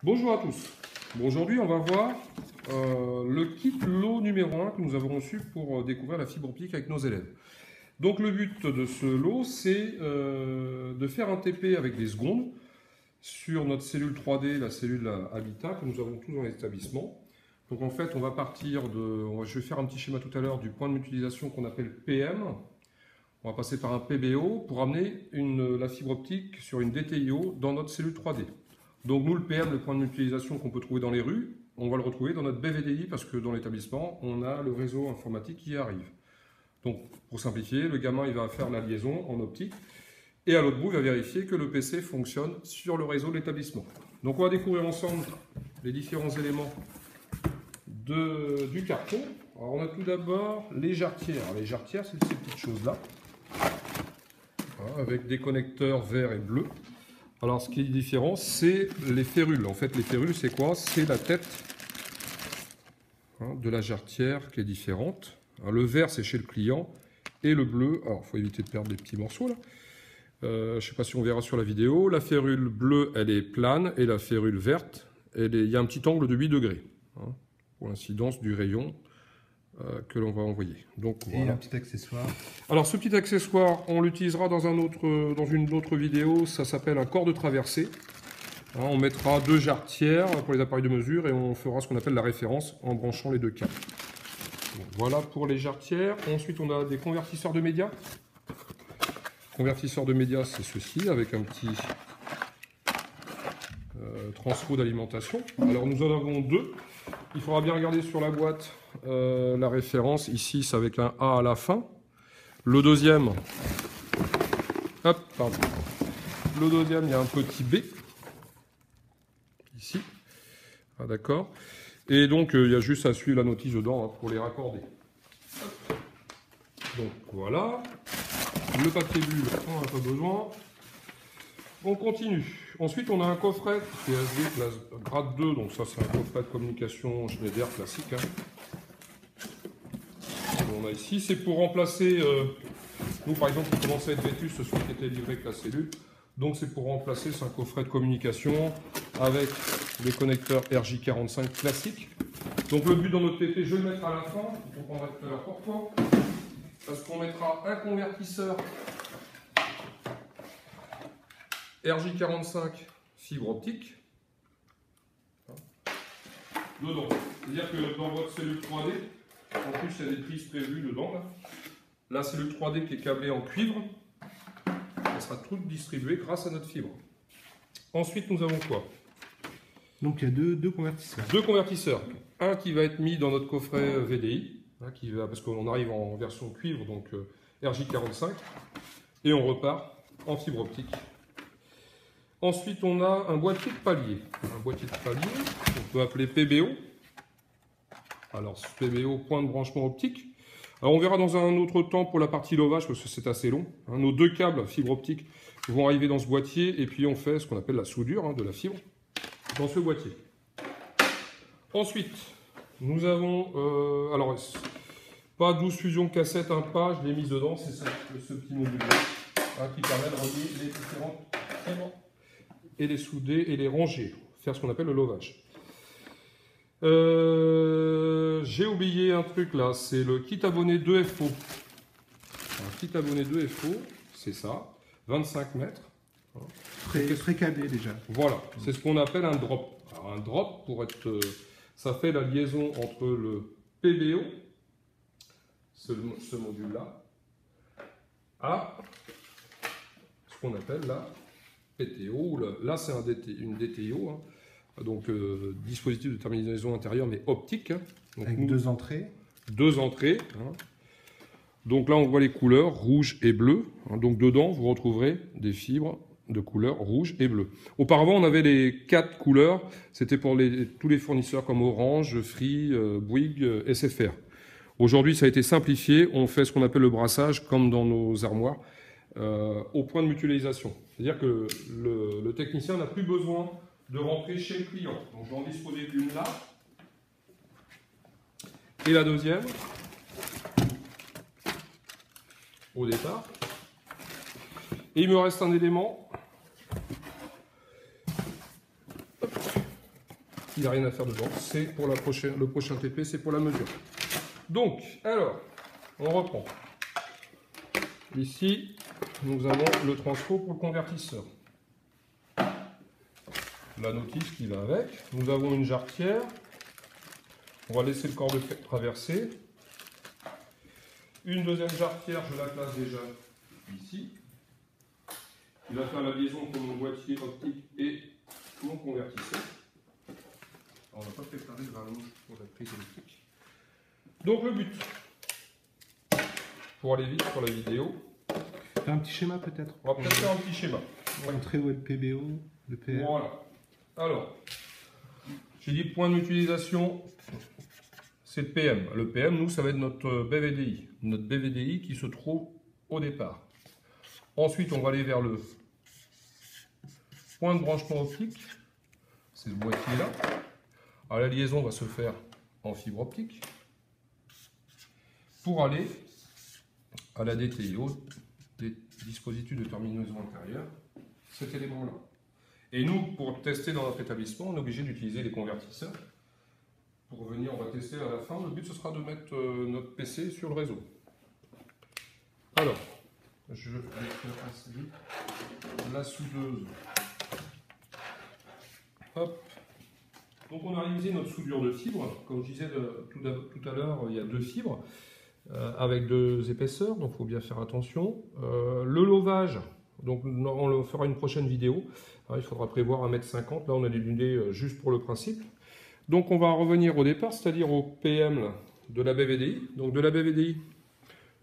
Bonjour à tous. Bon, aujourd'hui, on va voir le kit lot numéro 1 que nous avons reçu pour découvrir la fibre optique avec nos élèves. Donc le but de ce lot, c'est de faire un TP avec des secondes sur notre cellule 3D, la cellule Habitat, que nous avons tous dans l'établissement. Donc en fait, on va partir de... Je vais faire un petit schéma tout à l'heure du point de mutualisation qu'on appelle PM. On va passer par un PBO pour amener la fibre optique sur une DTIO dans notre cellule 3D. Donc nous, le PM, le point de mutualisation qu'on peut trouver dans les rues, on va le retrouver dans notre BVDI parce que dans l'établissement, on a le réseau informatique qui arrive. Donc pour simplifier, le gamin il va faire la liaison en optique et à l'autre bout, il va vérifier que le PC fonctionne sur le réseau de l'établissement. Donc on va découvrir ensemble les différents éléments du carton. Alors on a tout d'abord les jarretières. Les jarretières, c'est ces petites choses-là, avec des connecteurs verts et bleus. Alors, ce qui est différent, c'est les férules. En fait, les férules, c'est quoi? C'est la tête de la jarretière qui est différente. Alors, le vert, c'est chez le client. Et le bleu, alors, il faut éviter de perdre des petits morceaux, là. Je ne sais pas si on verra sur la vidéo. La férule bleue, elle est plane. Et la férule verte, il y a un petit angle de 8 degrés. Pour l'incidence du rayon que l'on va envoyer. Donc, et voilà. un petit accessoire. Alors ce petit accessoire, on l'utilisera dans une autre vidéo, ça s'appelle un corps de traversée. On mettra 2 jarretières pour les appareils de mesure et on fera ce qu'on appelle la référence en branchant les 2 câbles. Bon, voilà pour les jarretières. Ensuite on a des convertisseurs de médias. Convertisseur de médias, c'est ceci, avec un petit transfo d'alimentation. Alors nous en avons 2. Il faudra bien regarder sur la boîte la référence. Ici, c'est avec un A à la fin. Le deuxième, hop, pardon. Le deuxième, il y a un petit B. Ici. Ah, d'accord. Et donc, il y a juste à suivre la notice dedans pour les raccorder. Donc, voilà. Le papier bulle, on n'a pas besoin. On continue. Ensuite, on a un coffret PSD grade 2. Donc ça, c'est un coffret de communication Schneider classique. On a ici, c'est pour remplacer... nous, par exemple, on commençait à être vétuste celui qui était livré avec la cellule. Donc c'est pour remplacer, c'est un coffret de communication avec les connecteurs RJ45 classiques. Donc le but dans notre TP, je vais le mettre à la fin. On comprendra tout à l'heure pourquoi. Parce qu'on mettra un convertisseur RJ45 fibre optique dedans. C'est-à-dire que dans votre cellule 3D, en plus il y a des prises prévues dedans. La cellule 3D qui est câblée en cuivre, elle sera toute distribuée grâce à notre fibre. Ensuite nous avons quoi? Donc il y a deux convertisseurs. 2 convertisseurs. Un qui va être mis dans notre coffret VDI, parce qu'on arrive en version cuivre, donc RJ45, et on repart en fibre optique. Ensuite, on a un boîtier de palier. Un boîtier de palier, on peut appeler PBO. Alors, PBO, point de branchement optique. Alors, on verra dans un autre temps pour la partie lovage, parce que c'est assez long. Nos 2 câbles fibre optique vont arriver dans ce boîtier, et puis on fait ce qu'on appelle la soudure de la fibre dans ce boîtier. Ensuite, nous avons... alors, pas 12 fusions cassette, un pas, je l'ai mis dedans, c'est ce petit module-là, qui permet de relier les différentes fibres et les souder et les ranger, faire ce qu'on appelle le lovage. J'ai oublié un truc là, c'est le kit abonné 2FO. Un kit abonné 2FO, c'est ça, 25 mètres. Très câblé déjà. Voilà, c'est ce qu'on appelle un drop. Alors un drop, pour être, ça fait la liaison entre le PBO, ce module-là, à ce qu'on appelle la PTO. Là, c'est une DTIO, donc dispositif de terminaison intérieure, mais optique. Donc, avec 2 entrées. 2 entrées. Donc là, on voit les couleurs rouge et bleu. Donc dedans, vous retrouverez des fibres de couleur rouge et bleu. Auparavant, on avait les 4 couleurs. C'était pour tous les fournisseurs comme Orange, Free, Bouygues, SFR. Aujourd'hui, ça a été simplifié. On fait ce qu'on appelle le brassage, comme dans nos armoires, au point de mutualisation. C'est-à-dire que le technicien n'a plus besoin de rentrer chez le client. Donc, je vais en disposer d'une là. Et la deuxième, au départ. Et il me reste un élément Il n'a rien à faire dedans. C'est pour le prochain TP, c'est pour la mesure. Donc, alors, on reprend. Ici, nous avons le transfo pour le convertisseur. La notice qui va avec. Nous avons une jarretière. On va laisser le corps de fer traverser. Une deuxième jarretière, je la place déjà ici. Il va faire la liaison entre mon boîtier optique et mon convertisseur. Alors, on n'a pas préparé le rallonge pour la prise électrique. Donc le but, pour aller vite sur la vidéo, un petit schéma peut-être. On va peut-être faire un petit schéma. Montrer où est le PBO, le PM. Voilà. Alors, j'ai dit point d'utilisation, c'est le PM. Le PM, nous, ça va être notre BVDI. Notre BVDI qui se trouve au départ. Ensuite, on va aller vers le point de branchement optique. C'est ce boîtier-là. Alors, la liaison va se faire en fibre optique pour aller à la DTIO, des dispositifs de terminaison intérieure, cet élément-là. Et nous, pour tester dans notre établissement, on est obligé d'utiliser les convertisseurs. Pour venir, on va tester à la fin. Le but, ce sera de mettre notre PC sur le réseau. Alors, je vais faire assez vite la soudeuse. Hop. Donc, on a réalisé notre soudure de fibres. Comme je disais tout à l'heure, il y a 2 fibres avec 2 épaisseurs, donc il faut bien faire attention. Le lovage, donc on le fera une prochaine vidéo. Alors, il faudra prévoir 1,50 m. Là, on a des lunettes juste pour le principe. Donc, on va revenir au départ, c'est-à-dire au PM là, de la BVDI. Donc, de la BVDI,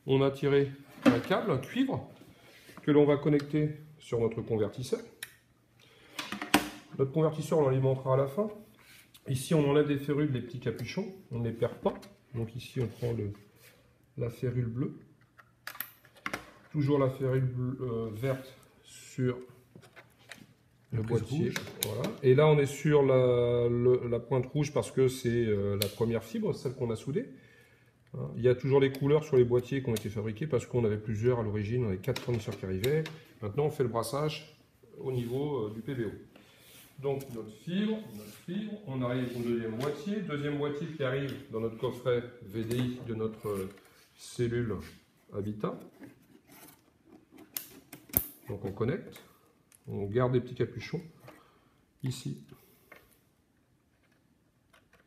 on a tiré un câble, un cuivre, que l'on va connecter sur notre convertisseur. Notre convertisseur, on l'alimentera à la fin. Ici, on enlève les férules, les petits capuchons, on ne les perd pas. Donc ici, on prend la férule bleue. Toujours la férule verte sur le boîtier. Voilà. Et là, on est sur la pointe rouge parce que c'est la première fibre, celle qu'on a soudée. Il y a toujours les couleurs sur les boîtiers qui ont été fabriqués parce qu'on avait plusieurs à l'origine, on avait 4 fournisseurs qui arrivaient. Maintenant, on fait le brassage au niveau du PBO. Donc notre fibre, on arrive au deuxième boîtier qui arrive dans notre coffret VDI de notre cellule Habitat. Donc on connecte, on garde les petits capuchons ici.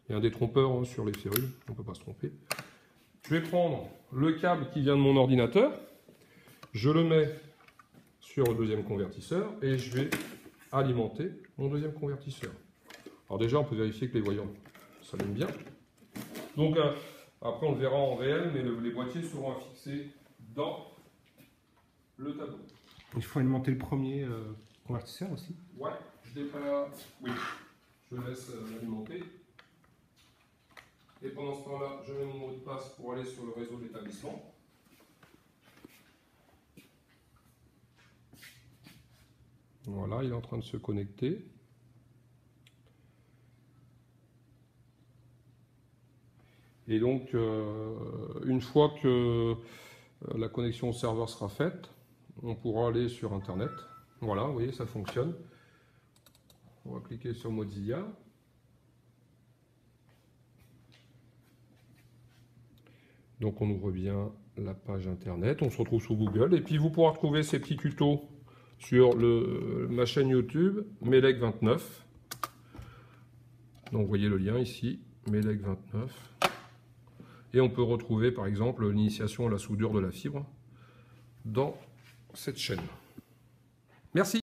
Il y a un détrompeur hein, sur les férules, on ne peut pas se tromper. Je vais prendre le câble qui vient de mon ordinateur, je le mets sur le deuxième convertisseur et je vais alimenter mon deuxième convertisseur. Alors déjà, on peut vérifier que les voyants s'allument bien. Donc après, on le verra en réel, mais les boîtiers seront fixés dans le tableau. Il faut alimenter le premier convertisseur aussi. Ouais, je l'ai pas. Oui, je laisse l'alimenter. Et pendant ce temps-là, je mets mon mot de passe pour aller sur le réseau de l'établissement. Voilà, il est en train de se connecter. Et donc, une fois que la connexion au serveur sera faite, on pourra aller sur Internet. Voilà, vous voyez, ça fonctionne. On va cliquer sur Mozilla. Donc, on ouvre bien la page Internet. On se retrouve sous Google. Et puis, vous pourrez retrouver ces petits tutos sur ma chaîne YouTube, Melec29. Donc, vous voyez le lien ici, Melec29. Et on peut retrouver, par exemple, l'initiation à la soudure de la fibre dans cette chaîne. Merci.